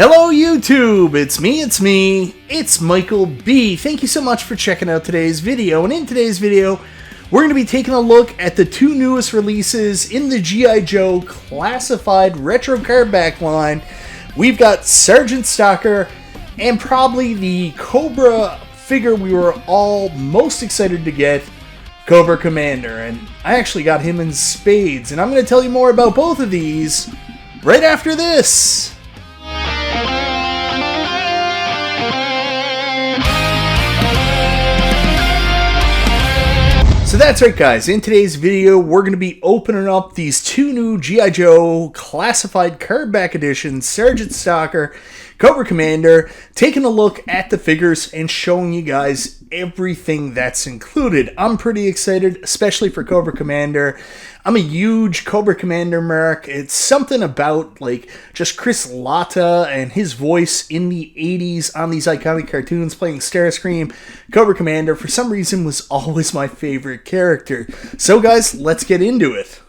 Hello YouTube, it's me, Michael B. Thank you so much for checking out today's video, and in today's video, we're going to be taking a look at the two newest releases in the G.I. Joe Classified Retro Cardback line. We've got Sgt Stalker, and probably the Cobra figure we were all most excited to get, Cobra Commander, and I actually got him in spades, and I'm going to tell you more about both of these right after this. So that's right guys, in today's video we're going to be opening up these two new G.I. Joe Classified Cardback editions, Sgt Stalker, Cobra Commander, taking a look at the figures and showing you guys everything that's included. I'm pretty excited, especially for Cobra Commander. I'm a huge Cobra Commander mark. It's something about like just Chris Latta and his voice in the 80s on these iconic cartoons playing Starscream. Cobra Commander for some reason was always my favorite character. So guys, let's get into it.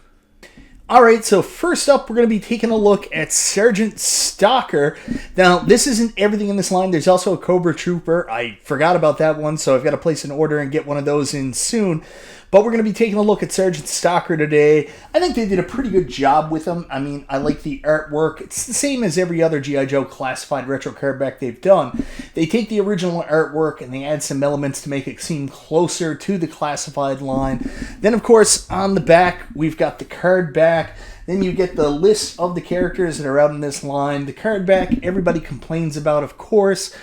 Alright, so first up, we're going to be taking a look at Sgt Stalker. Now, this isn't everything in this line. There's also a Cobra Trooper. I forgot about that one, so I've got to place an order and get one of those in soon. But we're going to be taking a look at Sgt Stalker today. I think they did a pretty good job with him. I mean, I like the artwork. It's the same as every other G.I. Joe Classified Retro Cardback they've done. They take the original artwork and they add some elements to make it seem closer to the Classified line. Then, of course, on the back, we've got the card back. Then you get the list of the characters that are out in this line. The card back, everybody complains about, of course,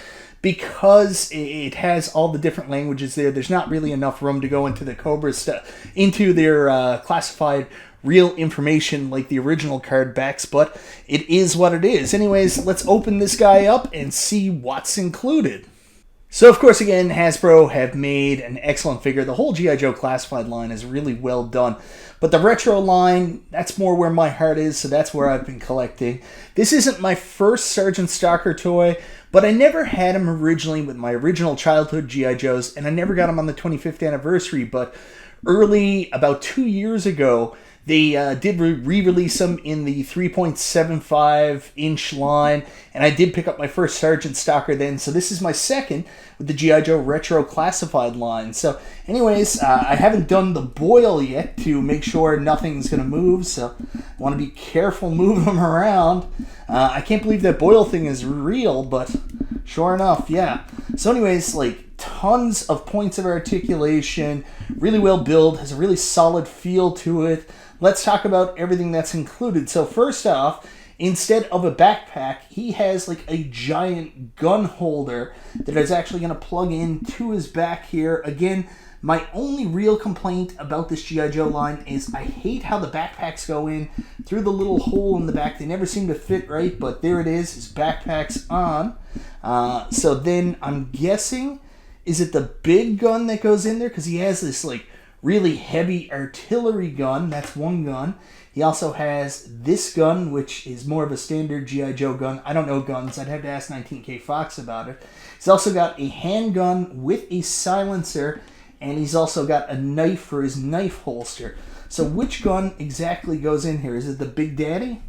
because it has all the different languages there. There's not really enough room to go into the Cobra stuff, into their classified real information like the original card backs, but it is what it is. Anyways, let's open this guy up and see what's included. So, of course, again, Hasbro have made an excellent figure. The whole G.I. Joe Classified line is really well done. But the retro line, that's more where my heart is, so that's where I've been collecting. This isn't my first Sgt Stalker toy, but I never had him originally with my original childhood G.I. Joes, and I never got him on the 25th anniversary, but early, about 2 years ago, they did re-release them in the 3.75-inch line, and I did pick up my first Sgt Stalker then, so this is my second with the G.I. Joe Retro Classified line. So anyways, I haven't done the boil yet to make sure nothing's going to move, so I want to be careful moving them around. I can't believe that boil thing is real, but sure enough, yeah. So anyways, like, tons of points of articulation, really well built, has a really solid feel to it. Let's talk about everything that's included. So first off, instead of a backpack, he has like a giant gun holder that is actually going to plug into his back here. Again, my only real complaint about this G.I. Joe line is I hate how the backpacks go in through the little hole in the back. They never seem to fit right, but there it is. His backpack's on. So then I'm guessing, is it the big gun that goes in there? Because he has this like really heavy artillery gun. That's one gun. He also has this gun, which is more of a standard G.I. Joe gun. I don't know guns. I'd have to ask 19K Fox about it. He's also got a handgun with a silencer, and he's also got a knife for his knife holster. So which gun exactly goes in here? Is it the Big Daddy?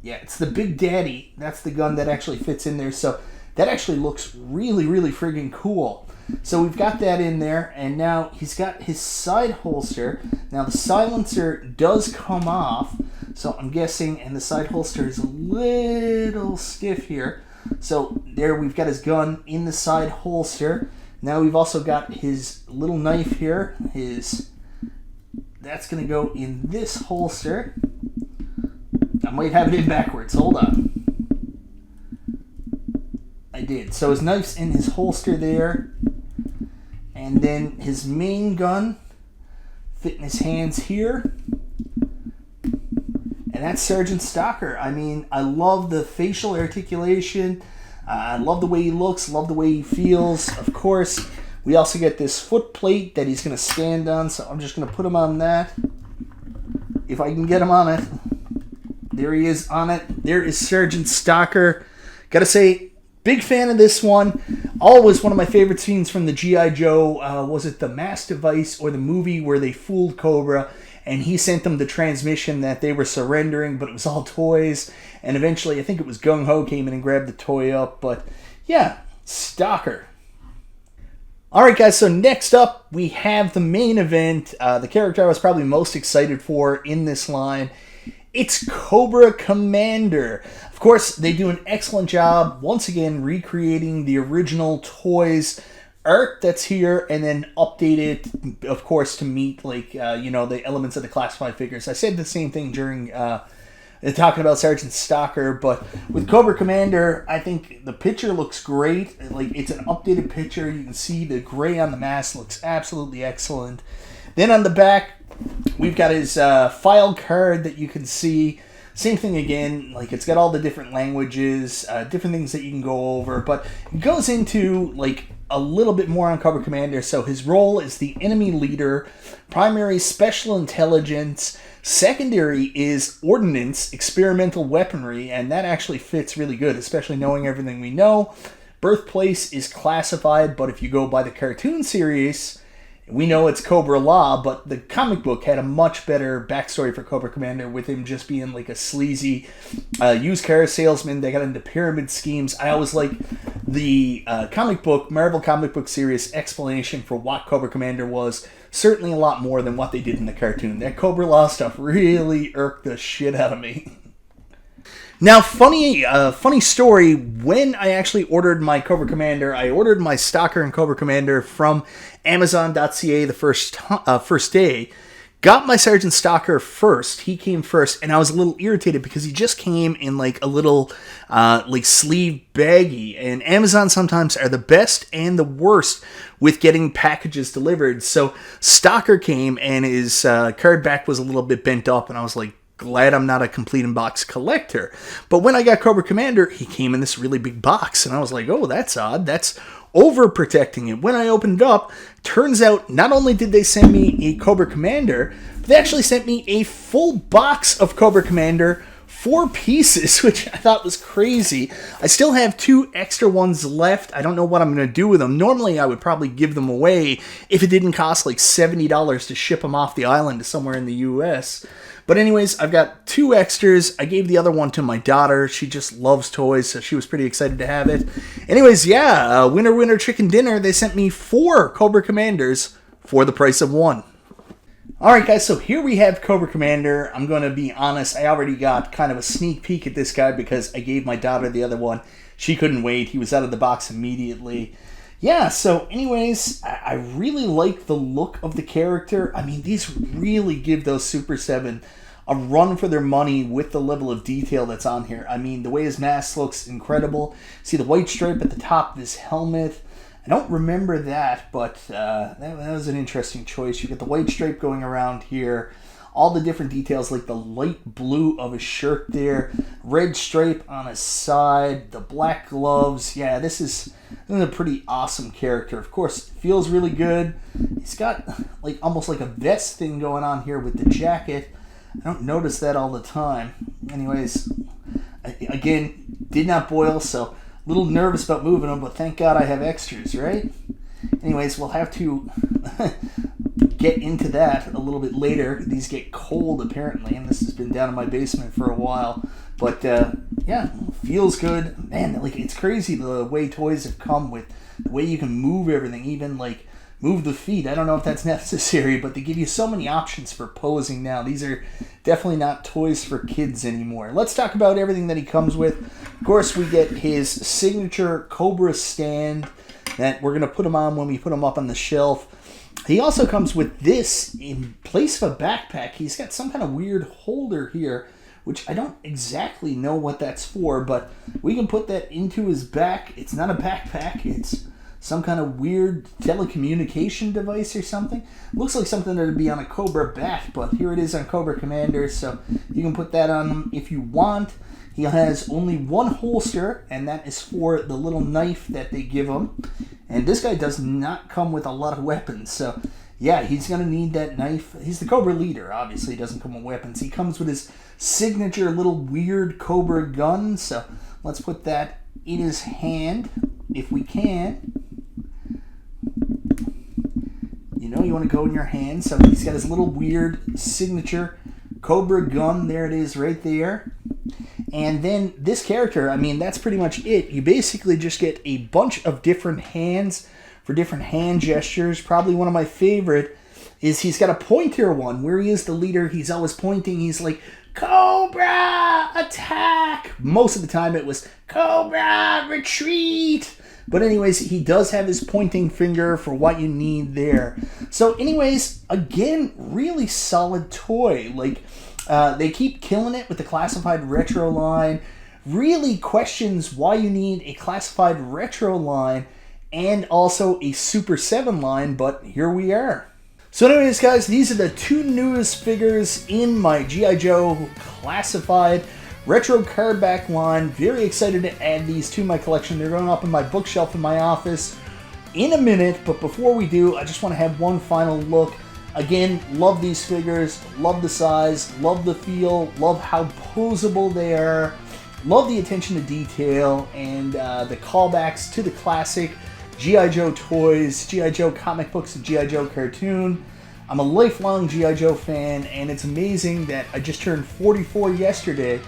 Yeah, it's the Big Daddy. That's the gun that actually fits in there. So that actually looks really, really friggin' cool. So we've got that in there, and now he's got his side holster. Now the silencer does come off, so I'm guessing, and the side holster is a little stiff here. So there we've got his gun in the side holster. Now we've also got his little knife here. That's going to go in this holster. I might have it in backwards. Hold on. I did. So his knife's in his holster there. And then his main gun fit in his hands here. And that's Sgt Stalker. I mean, I love the facial articulation. I love the way he looks, love the way he feels. Of course, we also get this foot plate that he's going to stand on, so I'm just going to put him on that. If I can get him on it. There he is on it. There is Sgt Stalker. Gotta say, big fan of this one. Always one of my favorite scenes from the G.I. Joe. Was it the Mass Device or the movie where they fooled Cobra and he sent them the transmission that they were surrendering, but it was all toys. And eventually, I think it was Gung Ho came in and grabbed the toy up. But yeah, Stalker. Alright guys, so next up we have the main event, the character I was probably most excited for in this line. It's Cobra Commander. Of course, they do an excellent job, once again, recreating the original toys art that's here, and then update it, of course, to meet, like, the elements of the classified figures. I said the same thing during talking about Sgt Stalker, but with Cobra Commander, I think the picture looks great. Like, it's an updated picture. You can see the gray on the mask looks absolutely excellent. Then on the back, we've got his file card that you can see. Same thing again, like it's got all the different languages, different things that you can go over, but it goes into like a little bit more on Cobra Commander. So his role is the enemy leader, primary special intelligence, secondary is ordnance, experimental weaponry, and that actually fits really good, especially knowing everything we know. Birthplace is classified, but if you go by the cartoon series, we know it's Cobra Law, but the comic book had a much better backstory for Cobra Commander, with him just being like a sleazy used car salesman that got into pyramid schemes. I always like the Marvel comic book series explanation for what Cobra Commander was. Certainly a lot more than what they did in the cartoon. That Cobra Law stuff really irked the shit out of me. Now, funny story, when I actually ordered my Cobra Commander, I ordered my Stalker and Cobra Commander from Amazon.ca the first day. Got my Sgt Stalker first. He came first, and I was a little irritated because he just came in like a little sleeve baggie. And Amazon sometimes are the best and the worst with getting packages delivered. So Stalker came, and his cardback was a little bit bent up, and I was like, glad I'm not a complete in-box collector. But when I got Cobra Commander, he came in this really big box, and I was like, oh, that's odd. That's overprotecting it. When I opened it up, turns out not only did they send me a Cobra Commander, but they actually sent me a full box of Cobra Commander, 4 pieces, which I thought was crazy. I still have 2 extra ones left. I don't know what I'm going to do with them. Normally, I would probably give them away if it didn't cost like $70 to ship them off the island to somewhere in the U.S., but anyways, I've got 2 extras. I gave the other one to my daughter. She just loves toys, so she was pretty excited to have it. Anyways, yeah, winner, winner, chicken dinner. They sent me 4 Cobra Commanders for the price of 1. Alright guys, so here we have Cobra Commander. I'm going to be honest, I already got kind of a sneak peek at this guy because I gave my daughter the other one. She couldn't wait. He was out of the box immediately. Yeah, so anyways, I really like the look of the character. I mean, these really give those Super 7 a run for their money with the level of detail that's on here. I mean, the way his mask looks incredible. See the white stripe at the top of his helmet. I don't remember that, but that was an interesting choice. You get the white stripe going around here. All the different details, like the light blue of his shirt there, red stripe on his side, the black gloves. Yeah, this is a pretty awesome character. Of course, feels really good. He's got like almost like a vest thing going on here with the jacket. I don't notice that all the time. Anyways, again, did not boil, so a little nervous about moving them, but thank God I have extras, right? Anyways, we'll have to get into that a little bit later. These get cold apparently, and this has been down in my basement for a while. But yeah, feels good. Man, like it's crazy the way toys have come with the way you can move everything, even like move the feet. I don't know if that's necessary, but they give you so many options for posing now. These are definitely not toys for kids anymore. Let's talk about everything that he comes with. Of course, we get his signature Cobra stand that we're going to put him on when we put him up on the shelf. He also comes with this in place of a backpack. He's got some kind of weird holder here, which I don't exactly know what that's for, but we can put that into his back. It's not a backpack. It's some kind of weird telecommunication device or something. Looks like something that would be on a Cobra bat, but here it is on Cobra Commander, so you can put that on him if you want. He has only one holster, and that is for the little knife that they give him. And this guy does not come with a lot of weapons, so yeah, he's going to need that knife. He's the Cobra leader, obviously. He doesn't come with weapons. He comes with his signature little weird Cobra gun, so let's put that in his hand if we can. you know, you want to go in your hand. So he's got his little weird signature Cobra gun. There it is right there. And then this character, I mean, that's pretty much it. You basically just get a bunch of different hands for different hand gestures. Probably one of my favorite is he's got a pointer one where he is the leader. He's always pointing. He's like, Cobra, attack! Most of the time it was, Cobra, retreat! But anyways, he does have his pointing finger for what you need there. So anyways, again, really solid toy. Like, they keep killing it with the classified retro line. Really questions why you need a classified retro line and also a Super 7 line, but here we are. So anyways, guys, these are the two newest figures in my G.I. Joe classified retro cardback line. Very excited to add these to my collection. They're going up in my bookshelf in my office in a minute, but before we do, I just want to have one final look. Again, love these figures, love the size, love the feel, love how posable they are, love the attention to detail, and the callbacks to the classic G.I. Joe toys, G.I. Joe comic books, and G.I. Joe cartoon. I'm a lifelong G.I. Joe fan, and it's amazing that I just turned 44 yesterday,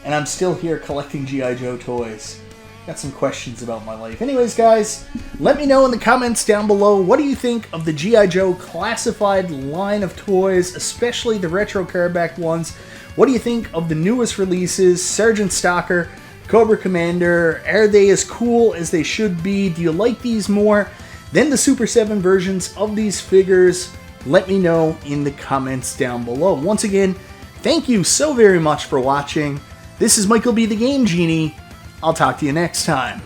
and I'm still here collecting G.I. Joe toys. Got some questions about my life. Anyways, guys, let me know in the comments down below, what do you think of the G.I. Joe classified line of toys, especially the retro cardback ones? What do you think of the newest releases, Sgt Stalker, Cobra Commander? Are they as cool as they should be? Do you like these more than the Super 7 versions of these figures? Let me know in the comments down below. Once again, thank you so very much for watching. This is Michael B. the Game Genie. I'll talk to you next time.